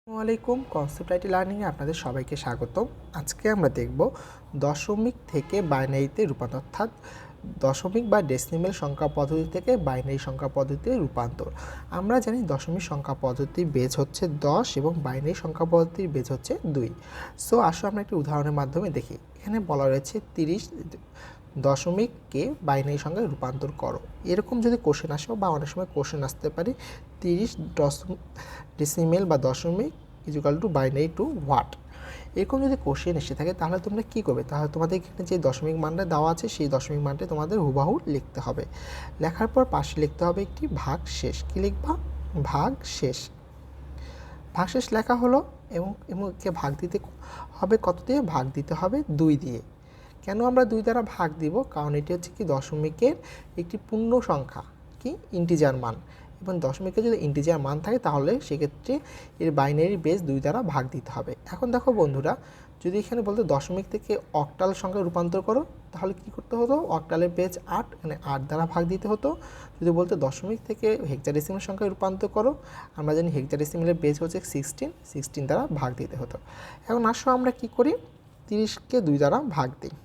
আসসালামুয়ালাইকুম concept IT লার্নিংয়ে আপনাদের সবাইকে স্বাগতম। আজকে আমরা দেখব দশমিক থেকে বাইনারিতে রূপান্তর, অর্থাৎ দশমিক বা ডেসিমেল সংখ্যা পদ্ধতি থেকে বাইনারি সংখ্যা পদ্ধতিতে রূপান্তর। আমরা জানি দশমিক সংখ্যা পদ্ধতির বেজ হচ্ছে 10 এবং বাইনারি সংখ্যা পদ্ধতির বেজ হচ্ছে 2। সো আসলে আমরা একটি উদাহরণের মাধ্যমে দেখি। এখানে বলা রয়েছে 30 দশমিককে বাইনারি সংখ্যায় রূপান্তর করো। এরকম যদি কোশ্চেন আসে বা অনেক সময় কোশ্চেন আসতে পারে 30 ডেসিমেল বা দশমিক equal to binary two what, এরকম যদি কোশ্চেন এসে থাকে তাহলে তোমরা কী করবে? তাহলে তোমাদের এখানে যে দশমিক মানটা দেওয়া আছে সেই দশমিক মানটা তোমাদের হুবাহু লিখতে হবে। লেখার পর পাশে লিখতে হবে একটি ভাগ শেষ। কী লিখবা? ভাগ শেষ। ভাগ শেষ লেখা হলো এবং একে ভাগ দিতে হবে কত দিয়ে? ভাগ দিতে হবে 2 দিয়ে। কেন আমরা 2 দ্বারা ভাগ দিব? কারণ এটি হচ্ছে কি দশমিকের একটি পূর্ণ সংখ্যা, কি ইন্টিজার মান, এবং দশমিকের যদি ইন্টিজার মান থাকে তাহলে সেক্ষেত্রে এর বাইনারি বেস 2 দ্বারা ভাগ দিতে হবে। এখন দেখো বন্ধুরা, যদি এখানে বলতে দশমিক থেকে অক্টাল সংখ্যায় রূপান্তর করো তাহলে কি করতে হতো? অক্টালের বেস 8, এখানে 8 দ্বারা ভাগ দিতে হতো। যদি বলতে দশমিক থেকে হেক্সাডেসিমেল সংখ্যায় রূপান্তর করো, আমরা জানি হেক্সাডেসিমেলের বেস হচ্ছে 16 দ্বারা ভাগ দিতে হতো। এখন আসো আমরা কি করি? 30কে 2 দ্বারা ভাগ দিই।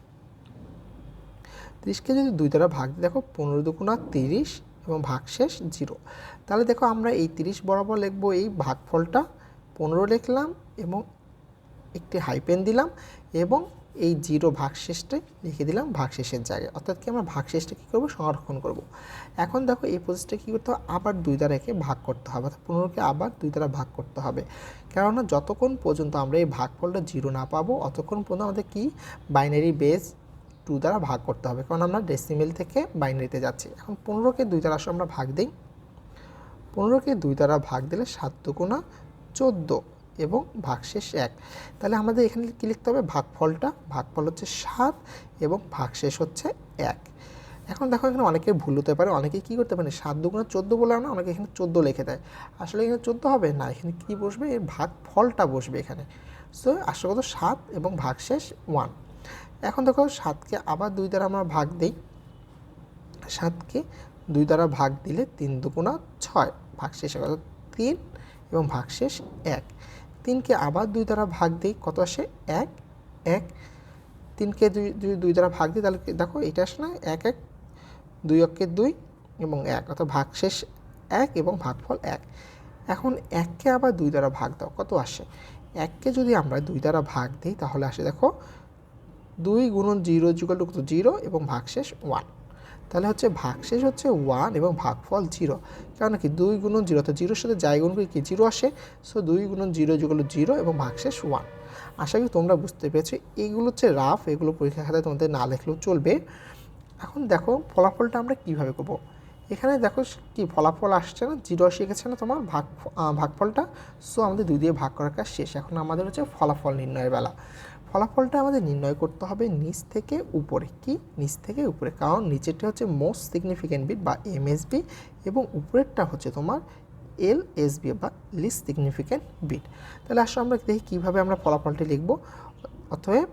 30কে যদি 2 দ্বারা ভাগ দিই, দেখো 15 দুগুণা 30 এবং ভাগশেষ 0। তাহলে দেখো আমরা এই 30 বরাবর লিখব এই ভাগফলটা, 15 লিখলাম এবং একটি হাইপেন দিলাম এবং এই 0 ভাগশেষটাই লিখে দিলাম ভাগশেষের জায়গায়। অর্থাৎ কি আমরা ভাগশেষটা কী করবো? সংরক্ষণ করব। এখন দেখো এই প্রসেসটা কী করতে হবে? আবার 2 দ্বারা একে ভাগ করতে হবে, অর্থাৎ 15কে আবার 2 দ্বারা ভাগ করতে হবে। কেননা যতক্ষণ পর্যন্ত আমরা এই ভাগফলটা 0 না পাবো অতক্ষণ পর্যন্ত আমাদের কি বাইনারি বেস 2 দ্বারা ভাগ করতে হবে, কারণ আমরা ডেসিমেল থেকে বাইনারিতে যাচ্ছি। এখন 15কে 2 দ্বারা আমরা ভাগ দিই। 15কে 2 দ্বারা ভাগ দিলে 7 দুগুণা 14 এবং ভাগশেষ 1। তাহলে আমাদের এখানে কী লিখতে হবে? ভাগফলটা, ভাগফল হচ্ছে 7 এবং ভাগশেষ হচ্ছে 1। এখন দেখো এখানে অনেকের ভুল হতে পারে, অনেকে কী করতে পারে 7 দুগুণা 14 বলে না, অনেকে এখানে 14 লিখে দেয়। আসলে এখানে 14 হবে না, এখানে কী বসবে? এর ভাগফলটা বসবে এখানে। সো আসলে কত? 7 এবং ভাগশেষ 1। এখন দেখো 7কে আবার 2 দ্বারা আমরা ভাগ দিই। 7কে 2 দ্বারা ভাগ দিলে 3 দুগুণা 6, ভাগশেষ কত? 3 এবং ভাগশেষ 1। 3কে আবার 2 দ্বারা ভাগ দিই, কত আসে? 1 1। 3কে যদি 2 দ্বারা ভাগ দিই তাহলে দেখো এটা আসে না? 1 1, 2 অক্ষে 2 এবং 1, অর্থাৎ ভাগশেষ 1 এবং ভাগফল 1। এখন 1কে আবার 2 দ্বারা ভাগ দাও, কত আসে? 1কে যদি আমরা 2 দ্বারা ভাগ দিই তাহলে আসে দেখো 2 গুণন 0 ইকুয়াল টু কত? 0 এবং ভাগশেষ 1। তাহলে হচ্ছে ভাগশেষ হচ্ছে 1 এবং ভাগফল 0। কারণ কি 2 গুণন 0, তো 0-এর সাথে যাই গুণ করি কি 0 আসে। সো 2 গুণন 0 ইকুয়াল টু 0 এবং ভাগশেষ 1। আশা করি তোমরা বুঝতে পেরেছো। এইগুলো হচ্ছে রাফ, এগুলো পরীক্ষা খাতায় তোমাদের না লিখলেও চলবে। এখন দেখো ফলাফলটা আমরা কীভাবে করবো। এখানে দেখো কি ফলাফল আসছে না? 0 এসে গেছে না তোমার ভাগফলটা। সো আমাদের 2 দিয়ে ভাগ করার কাজ শেষ। এখন আমাদের হচ্ছে ফলাফল নির্ণয়ের বেলা। ফলাফলটা আমাদের নির্ণয় করতে হবে নিচ থেকে উপরে। কি নিচ থেকে উপরে? কারণ নিচেরটা হচ্ছে মোস্ট সিগনিফিক্যান্ট বিট বা এমএসবি এবং উপরেরটা হচ্ছে তোমার এলএসবি বা লিস্ট সিগনিফিক্যান্ট বিট। তাহলে আসলে আমরা দেখি কীভাবে আমরা ফলাফলটি লিখব। অতএব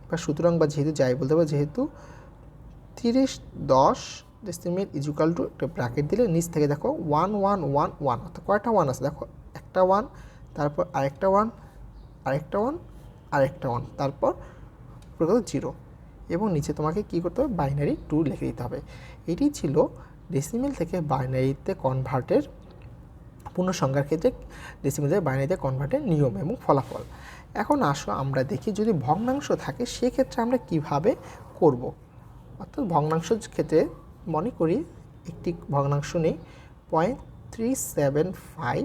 বা সুতরাং বা যেহেতু যাই বলতে পারবো, যেহেতু 30 10 ডেসিমেল ইকুয়াল টু একটা ব্র্যাকেট দিলে নিচ থেকে দেখো 1 1 1 1, অর্থাৎ কয়টা 1 আছে? দেখো একটা 1, তারপর আরেকটা 1, আরেকটা 1, আরেকটা 1, তারপর প্রকৃত 0 এবং নিচে তোমাকে কী করতে হবে? বাইনারি 2 লিখে দিতে হবে। এটি ছিল ডেসিমেল থেকে বাইনারিতে কনভার্টের, পূর্ণ সংখ্যার ক্ষেত্রে ডেসিমেল থেকে বাইনারিতে কনভার্টের নিয়ম এবং ফলাফল। এখন আসো আমরা দেখি যদি ভগ্নাংশ থাকে সেক্ষেত্রে আমরা কিভাবে করব। অর্থাৎ ভগ্নাংশের ক্ষেত্রে মনে করি একটি ভগ্নাংশ নেই 0.375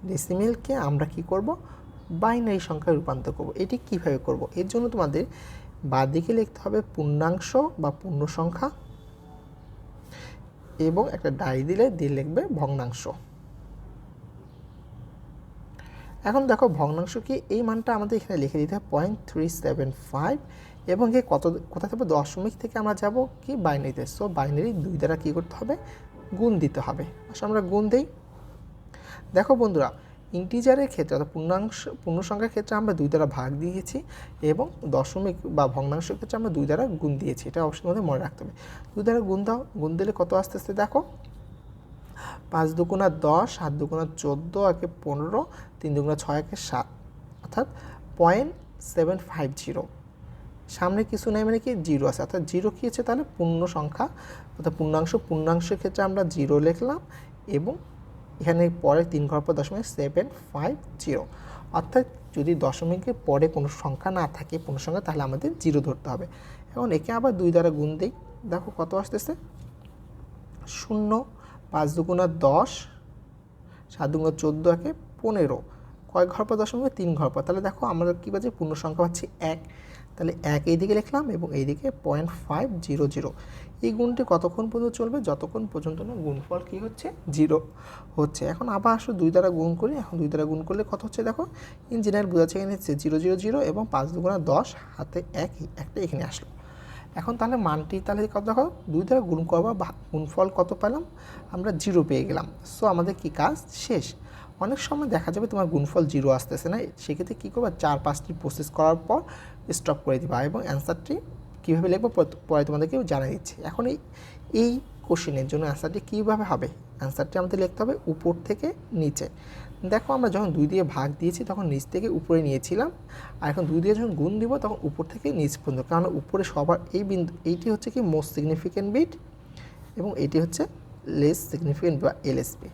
ডেসিমেলকে আমরা কি করব? বাইনারি সংখ্যায় রূপান্তর করব। এটি কিভাবে করব? এর জন্য তোমাদের বাঁদিকে লিখতে হবে পূর্ণাংশ বা পূর্ণ সংখ্যা এবং একটা ডাই দিয়ে লিখবে ভগ্নাংশ। এখন দেখো ভগ্নাংশ কি, এই মানটা আমাদের এখানে লিখে দিতে হবে 0.375 এবং কোথা থেকে? দশমিক থেকে আমরা যাব কি বাইনারিতে। সো বাইনারি 2 দ্বারা কী করতে হবে? গুণ দিতে হবে। আসলে আমরা গুণ দিই। দেখো বন্ধুরা, ইন্টিজারের ক্ষেত্রে অর্থাৎ পূর্ণ সংখ্যার ক্ষেত্রে আমরা 2 দ্বারা ভাগ দিয়েছি এবং দশমিক বা ভগ্নাংশের ক্ষেত্রে আমরা 2 দ্বারা গুণ দিয়েছি। এটা অবশ্যই আমাদের মনে রাখতে হবে। 2 দ্বারা গুণ দাও, গুণ দিলে কত আস্তে আস্তে দেখো 5 দুগুণা 10, 7 দুগুণা 14, 1 15, 3 দুগুণা 6 একে 7 অর্থাৎ 0.750। সামনে কিছু নেই মানে কি জিরো আছে, অর্থাৎ জিরো কী হচ্ছে তাহলে পূর্ণ সংখ্যা অর্থাৎ পূর্ণাংশের ক্ষেত্রে আমরা জিরো লিখলাম এবং এখানে পরে 3 ঘর পর 0.750। অর্থাৎ যদি দশমিকের পরে কোনো সংখ্যা না থাকে পূর্ণ সংখ্যা তাহলে আমাদের জিরো ধরতে হবে। এখন একে আবার 2 দ্বারা গুণ দিই, দেখো কত আসতেছে 0, 5 দুগুণা 10, 7 দুগুণা 14 একে 15। কয় ঘর পর দশমিক 3 ঘর পর, তাহলে দেখো আমরা কী পাচ্ছি পূর্ণ সংখ্যা পাচ্ছি 1, তাহলে 1 এইদিকে লিখলাম এবং এইদিকে 0.500। এই গুণটি কতক্ষণ পর্যন্ত চলবে, যতক্ষণ পর্যন্ত না গুণফল কী হচ্ছে জিরো হচ্ছে। এখন আবার আসো 2 দ্বারা গুণ করি, এখন 2 দ্বারা গুণ করলে কত হচ্ছে দেখো ইঞ্জিনিয়ার বোঝাচ্ছে এখানে হচ্ছে 000 এবং 5 দুগুণা 10 হাতে 1 একটা এখানে আসলো। এখন তাহলে মানটি তাহলে কত দেখো 2 দ্বারা গুণ করবা গুণফল কত পেলাম আমরা 0 পেয়ে গেলাম। সো আমাদের কি কাজ শেষ। অনেক সময় দেখা যাবে তোমার গুণফল 0 আসতেছে না, সেক্ষেত্রে কী করবা 4-5টি প্রসেস করার পর স্টপ করে দিবা এবং অ্যান্সারটি কীভাবে লিখবো পরে তোমাদেরকে জানিয়ে দিচ্ছি। এখন এই কোশ্চেনের জন্য অ্যান্সারটি কীভাবে হবে, অ্যান্সারটি আমাদের লিখতে হবে উপর থেকে নিচে। দেখো আমরা যখন 2 দিয়ে ভাগ দিয়েছি তখন নিচ থেকে উপরে নিয়েছিলাম, আর এখন 2 দিয়ে যখন গুণ দিব তখন উপর থেকে নিচ পর্যন্ত, কারণ উপরে সবার এই বিন্দু এইটি হচ্ছে কি মোস্ট সিগনিফিক্যান্ট বিট এবং এটি হচ্ছে লেস সিগনিফিক্যান্ট বা এলএসবি।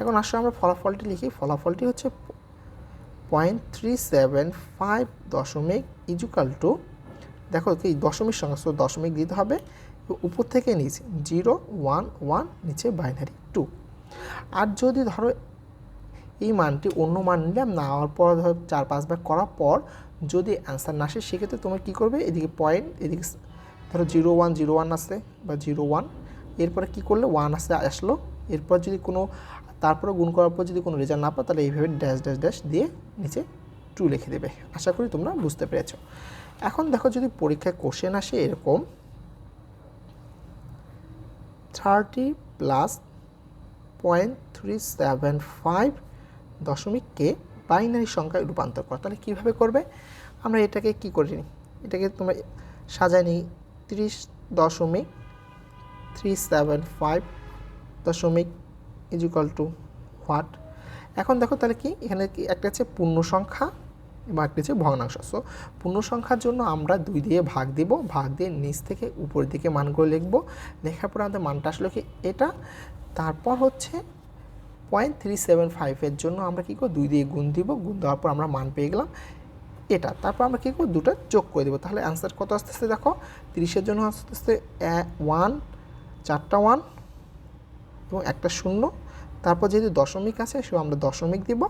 এখন আসলে আমরা ফলাফলটি লিখি, ফলাফলটি হচ্ছে 0.375 দশমিক ইজুকাল টু, দেখো কি দশমিক সংখ্যা সো দশমিক দিতে হবে উপর থেকে নিচে 0, 1, 1 নিচে বাইনারি 2। আর যদি ধরো এই মানটি অন্য মান নিলাম না হওয়ার পর ধরো 4-5 বার করার পর যদি অ্যান্সার না আসে সেক্ষেত্রে তোমার কী করবে এদিকে পয়েন্ট এদিকে ধরো 0.1 আসে বা 0.1, এরপরে কী করলে 1 আসলো, এরপর যদি কোনো তারপরে গুণ করার পর যদি কোনো রেজাল্ট না পাও তাহলে এইভাবে ড্যাশ ড্যাশ ড্যাশ দিয়ে নিচে 2 লিখে দেবে। আশা করি তোমরা বুঝতে পেরেছো। এখন দেখো যদি পরীক্ষায় কোশ্চেন আসে এরকম 30 প্লাস 0.375 দশমিককে বাইনারি সংখ্যায় রূপান্তর করা, তাহলে কীভাবে করবে আমরা এটাকে কী করে নিই, এটাকে তোমরা সাজায় নিই 30.375 দশমিক ইজুকাল টু হোয়াট। এখন দেখো তাহলে কি এখানে কি একটা হচ্ছে পূর্ণ সংখ্যা এবং একটা হচ্ছে ভগ্নাংশ। সো পূর্ণ সংখ্যার জন্য আমরা 2 দিয়ে ভাগ দিব, ভাগ দিয়ে নিচ থেকে উপরের দিকে মানগুলো লিখবো, লেখার পর আমাদের মানটা আসলে কি এটা। তারপর হচ্ছে 0.375 এর জন্য আমরা কী করব 2 দিয়ে গুণ দিব, গুণ দেওয়ার পর আমরা মান পেয়ে গেলাম এটা। তারপর আমরা কী করব দুটো যোগ করে দেবো, তাহলে অ্যান্সার কত আসতেছে দেখো 30-এর জন্য আসতেছে 1, 4টা 1 এবং একটা 0। তারপর যেহেতু দশমিক আছে সো আমরা দশমিক দিব,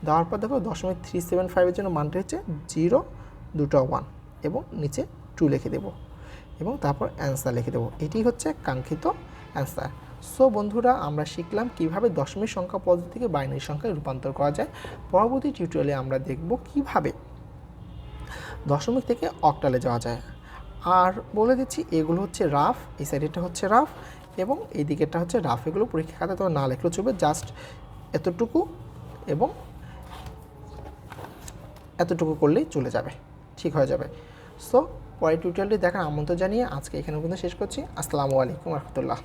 দেওয়ার পর দেখো 0.375 এর জন্য মানটা হচ্ছে 0, 2টা 1 এবং নিচে 2 লিখে দেব এবং তারপর অ্যান্সার লিখে দেবো। এটি হচ্ছে কাঙ্ক্ষিত অ্যান্সার। সো বন্ধুরা আমরা শিখলাম কিভাবে দশমিক সংখ্যা পদ্ধতি থেকে বাইনারি সংখ্যায় রূপান্তর করা যায়। পরবর্তী টিউটোরিয়ালে আমরা দেখব কিভাবে দশমিক থেকে অক্টালে যাওয়া যায়। আর বলে দিচ্ছি এগুলো হচ্ছে রাফ, এই সাইডেরটা হচ্ছে রাফ এবং এই দিকেরটা হচ্ছে রাফ। এগুলো পরীক্ষা খাতায় তোমার না লিখলেও চলবে, জাস্ট এতটুকু এবং এতটুকু করলেই চলে যাবে, ঠিক হয়ে যাবে। সো পরের টিউটোরিয়ালটি দেখার আমন্ত্রণ জানিয়ে আজকে এখানে পর্যন্ত শেষ করছি। আসসালামু আলাইকুম রহমতুল্লাহ।